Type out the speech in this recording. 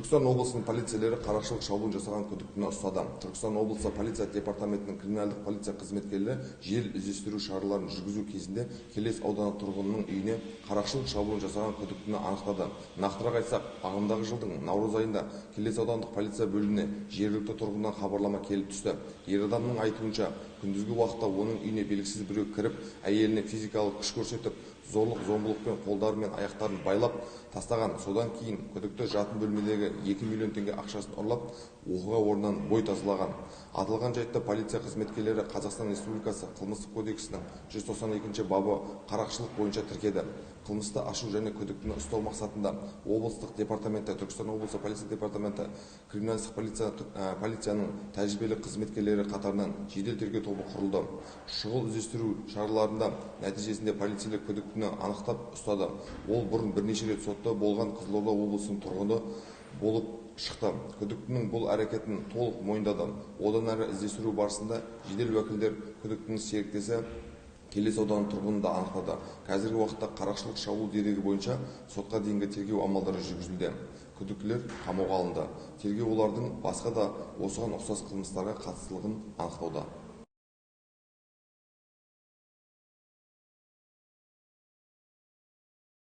Түркістан облысының полицейлері қарақшылық шабуыл жасаған күдіктіні ұстады. Түркістан облысы полиция департаментінің криминалдық полиция қызметкерлері жедел іздестіру шараларын жүргізу кезінде Келес ауданы тұрғынының үйіне қарақшылық шабуыл жасаған күдіктіні анықтады. Нақтырақ айтсақ, ағымдағы жылдың наурыз айында Келес аудандық полиция бөліміне жергілікті тұрғыннан хабарлама келіп түсті. Ер адамның айтуынша, күндізгі уақытта оның үйіне белгісіз біреу кіріп, әйеліне физикалық күш көрсетіп, зорлық-зомбылықпен қолдары мен аяқтарын байлап тастаған. Содан кейін күдікті жатын бөлмедегі 2 миллион теңге ақшасын ұрлап, оқиға орнынан бой тазалаған. Аталған жайтта полиция қызметкерлері Қазақстан Республикасы қылмыстық кодексінің 192 бабы қарақшылық бойынша тіркеді. Қылмысты ашу және күдіктіні ұстау мақсатында облыстық департаменті, Түркістан облысы полиция департаменті, криминалистік полицияның тәжірибелі қызметкерлері қатарынан жедел тергеу тобы құрылды. Шұғыл іздестіру шараларында нәтижесінде полицейлер күдіктіні анықтап ұстады. Ол бұрын бірнеше рет сотта болған Қызылорда облысының тұрғыны болып шықты. Күдіктінің бұл әрекетін толық мойындады. Одан әрі іздестіру барысында жедел уәкілдер күдіктінің серіктесі Келес ауданы тұрғынын да анықтады. Қазіргі уақытта қарақшылық шабуыл дерегі бойынша сотқа дейінгі тергеу амалдары жүргізілуде. Күдіктілер қамауға алынды. Тергеу олардың басқа да осыған ұқсас қылмыстарға қатыстылығын анықтауда.